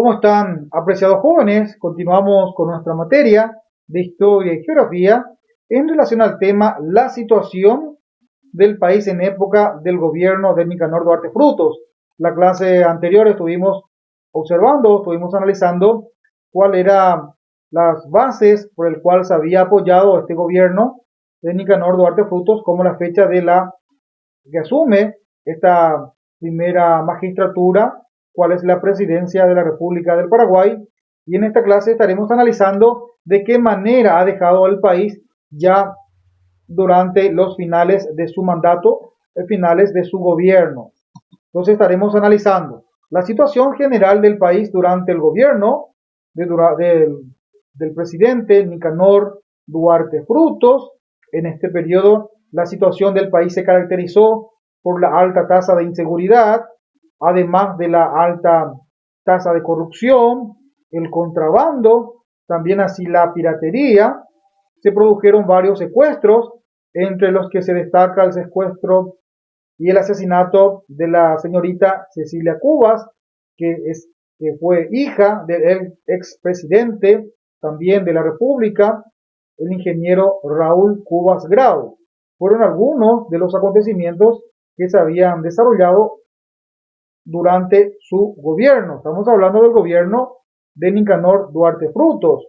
¿Cómo están, apreciados jóvenes? Continuamos con nuestra materia de historia y geografía en relación al tema la situación del país en época del gobierno de Nicanor Duarte Frutos. La clase anterior estuvimos observando, estuvimos analizando cuáles eran las bases por el cual se había apoyado este gobierno de Nicanor Duarte Frutos como la fecha de la que asume esta primera magistratura, cuál es la presidencia de la República del Paraguay. Y en esta clase estaremos analizando de qué manera ha dejado el país ya durante los finales de su mandato, finales de su gobierno. Entonces estaremos analizando la situación general del país durante el gobierno del presidente Nicanor Duarte Frutos. En este periodo, la situación del país se caracterizó por la alta tasa de inseguridad, además de la alta tasa de corrupción, el contrabando, también así la piratería. Se produjeron varios secuestros, entre los que se destaca el secuestro y el asesinato de la señorita Cecilia Cubas, que fue hija del expresidente también de la República, el ingeniero Raúl Cubas Grau. Fueron algunos de los acontecimientos que se habían desarrollado durante su gobierno. Estamos hablando del gobierno de Nicanor Duarte Frutos.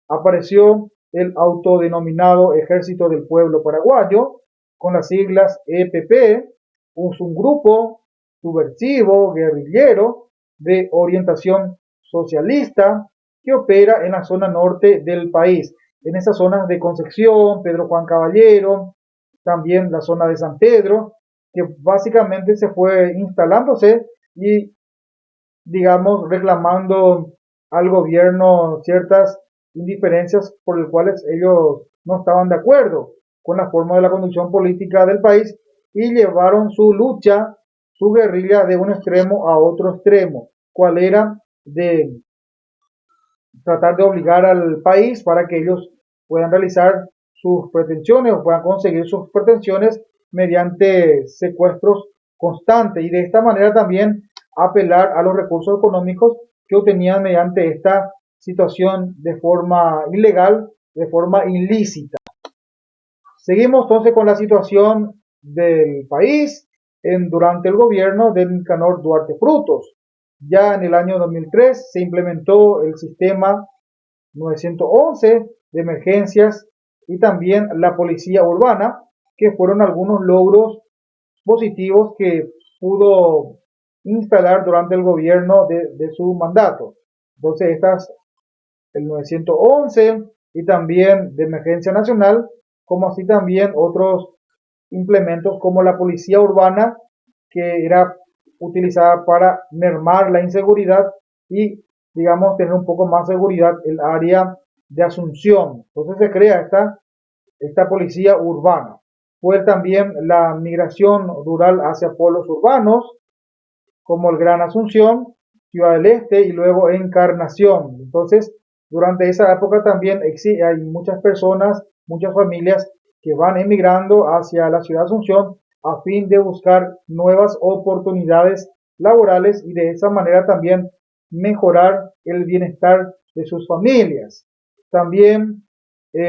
Apareció el autodenominado Ejército del Pueblo Paraguayo, con las siglas EPP, es un grupo subversivo, guerrillero, de orientación socialista, que opera en la zona norte del país, en esas zonas de Concepción, Pedro Juan Caballero, también la zona de San Pedro, que básicamente se fue instalándose y, digamos, reclamando al gobierno ciertas indiferencias por las cuales ellos no estaban de acuerdo con la forma de la conducción política del país y llevaron su lucha, su guerrilla de un extremo a otro extremo, cual era de tratar de obligar al país para que ellos puedan realizar sus pretensiones o puedan conseguir sus pretensiones mediante secuestros constantes y de esta manera también apelar a los recursos económicos que obtenían mediante esta situación de forma ilegal, de forma ilícita. Seguimos entonces con la situación del país durante el gobierno de Nicanor Duarte Frutos. Ya en el año 2003 se implementó el sistema 911 de emergencias y también la policía urbana, que fueron algunos logros positivos que pudo instalar durante el gobierno de su mandato. Entonces, el 911 y también de emergencia nacional, como así también otros implementos como la policía urbana, que era utilizada para mermar la inseguridad y, digamos, tener un poco más seguridad el área de Asunción. Entonces se crea esta policía urbana. Fue también la migración rural hacia pueblos urbanos, como el Gran Asunción, Ciudad del Este y luego Encarnación. Entonces, durante esa época también hay muchas personas, muchas familias que van emigrando hacia la ciudad de Asunción a fin de buscar nuevas oportunidades laborales y de esa manera también mejorar el bienestar de sus familias. También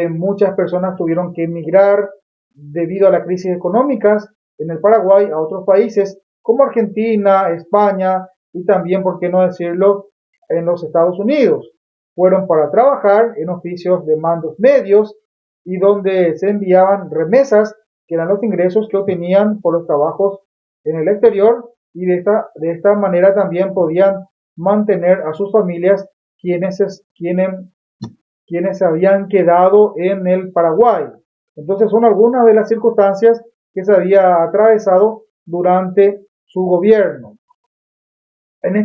muchas personas tuvieron que emigrar debido a la crisis económicas en el Paraguay a otros países como Argentina, España y también, por qué no decirlo, en los Estados Unidos. Fueron para trabajar en oficios de mandos medios y donde se enviaban remesas, que eran los ingresos que obtenían por los trabajos en el exterior, y de esta manera también podían mantener a sus familias quienes se habían quedado en el Paraguay. Entonces son algunas de las circunstancias que se había atravesado durante su gobierno. En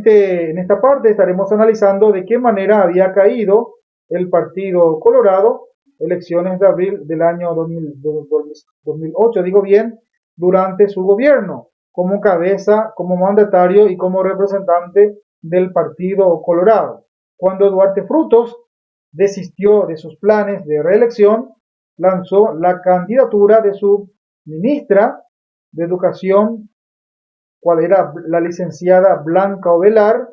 esta parte estaremos analizando de qué manera había caído el Partido Colorado, elecciones de abril del año 2008, digo bien, durante su gobierno, como cabeza, como mandatario y como representante del Partido Colorado. Cuando Duarte Frutos desistió de sus planes de reelección, lanzó la candidatura de su ministra de Educación, cual era la licenciada Blanca Ovelar,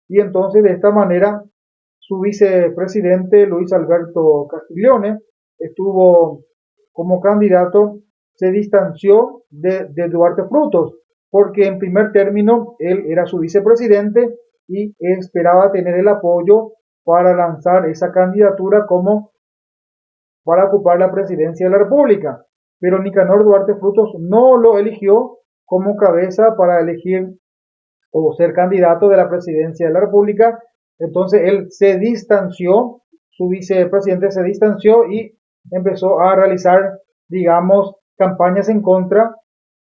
y entonces de esta manera su vicepresidente Luis Alberto Castiglione estuvo como candidato, se distanció de Duarte Frutos, porque en primer término él era su vicepresidente y esperaba tener el apoyo para lanzar esa candidatura como para ocupar la presidencia de la República. Pero Nicanor Duarte Frutos no lo eligió como cabeza para elegir o ser candidato de la presidencia de la República. Entonces él se distanció, su vicepresidente se distanció y empezó a realizar, digamos, campañas en contra,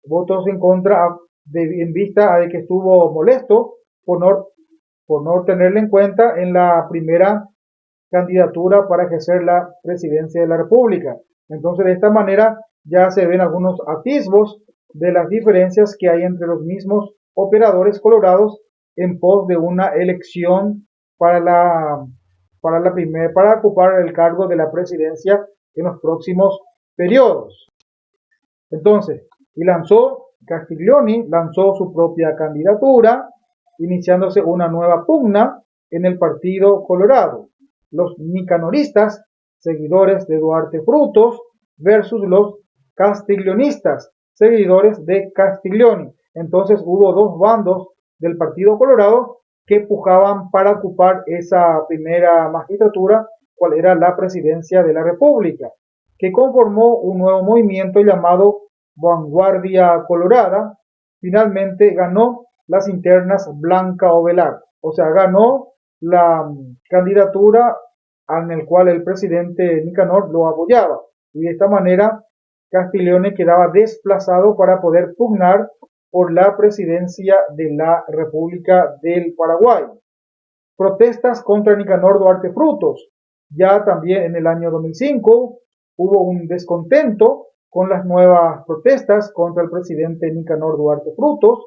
votos en contra, en vista de que estuvo molesto por no tenerle en cuenta en la primera candidatura para ejercer la presidencia de la República. Entonces, de esta manera ya se ven algunos atisbos de las diferencias que hay entre los mismos operadores colorados en pos de una elección para ocupar el cargo de la presidencia en los próximos periodos. Entonces, Castiglioni lanzó su propia candidatura, iniciándose una nueva pugna en el Partido Colorado. Los nicanoristas, seguidores de Duarte Frutos, versus los castiglionistas, seguidores de Castiglioni. Entonces hubo dos bandos del Partido Colorado que pujaban para ocupar esa primera magistratura, cual era la presidencia de la República, que conformó un nuevo movimiento llamado Vanguardia Colorada. Finalmente ganó las internas Blanca Ovelar, o sea, ganó la candidatura en el cual el presidente Nicanor lo apoyaba, y de esta manera Castiglione quedaba desplazado para poder pugnar por la presidencia de la República del Paraguay. Protestas contra Nicanor Duarte Frutos. Ya también en el año 2005 hubo un descontento con las nuevas protestas contra el presidente Nicanor Duarte Frutos.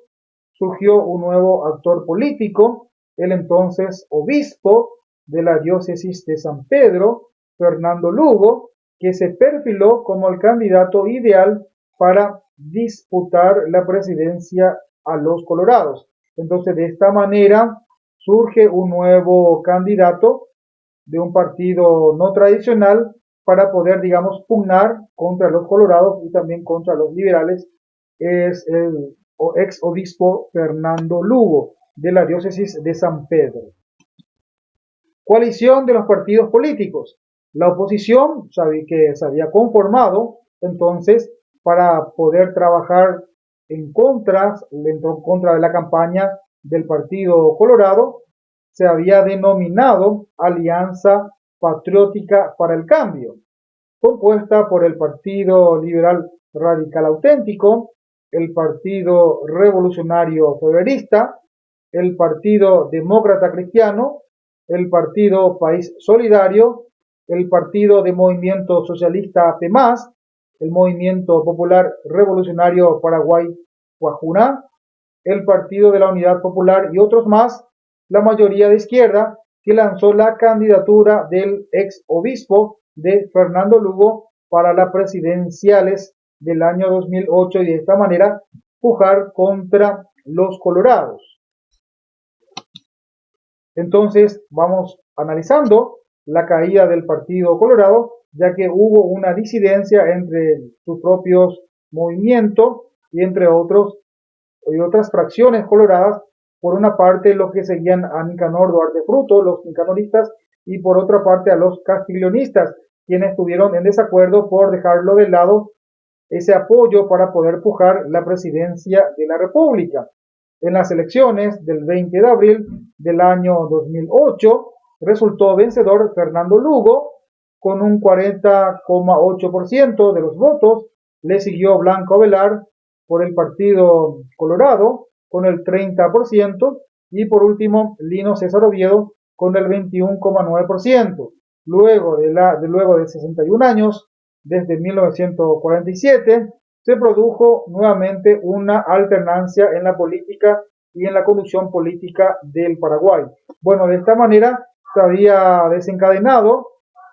Surgió un nuevo actor político, el entonces obispo de la diócesis de San Pedro, Fernando Lugo, que se perfiló como el candidato ideal para disputar la presidencia a los colorados. Entonces, de esta manera surge un nuevo candidato de un partido no tradicional para poder, digamos, pugnar contra los colorados y también contra los liberales. Es el ex obispo Fernando Lugo de la diócesis de San Pedro. Coalición de los partidos políticos. La oposición que se había conformado entonces para poder trabajar en contra de la campaña del Partido Colorado, se había denominado Alianza Patriótica para el Cambio, compuesta por el Partido Liberal Radical Auténtico, el Partido Revolucionario Febrerista, el Partido Demócrata Cristiano, el Partido País Solidario, el Partido de Movimiento Socialista PEMAS, el Movimiento Popular Revolucionario Paraguay Guajuna, el Partido de la Unidad Popular y otros más, la mayoría de izquierda, que lanzó la candidatura del ex obispo de Fernando Lugo para las presidenciales del año 2008 y de esta manera pujar contra los colorados. Entonces vamos analizando la caída del Partido Colorado, ya que hubo una disidencia entre sus propios movimientos y entre otras fracciones coloradas. Por una parte los que seguían a Nicanor Duarte Frutos, los nicanoristas, y por otra parte a los castiglionistas, quienes estuvieron en desacuerdo por dejarlo de lado ese apoyo para poder pujar la presidencia de la República. En las elecciones del 20 de abril del año 2008 resultó vencedor Fernando Lugo con un 40,8% de los votos. Le siguió Blanca Ovelar por el Partido Colorado con el 30% y por último Lino César Oviedo con el 21,9%. Luego de 61 años, desde 1947, se produjo nuevamente una alternancia en la política y en la conducción política del Paraguay. Bueno, de esta manera se había desencadenado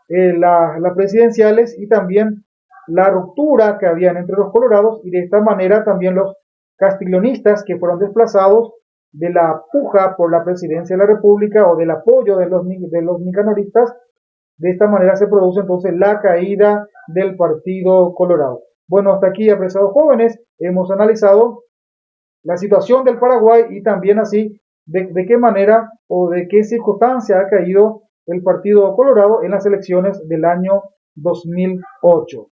las presidenciales y también la ruptura que habían entre los colorados, y de esta manera también los castiglionistas, que fueron desplazados de la puja por la presidencia de la República o del apoyo de los nicanoristas. De esta manera se produce entonces la caída del Partido Colorado. Bueno, hasta aquí, apreciados jóvenes, hemos analizado la situación del Paraguay y también así de qué manera o de qué circunstancia ha caído el Partido Colorado en las elecciones del año 2008.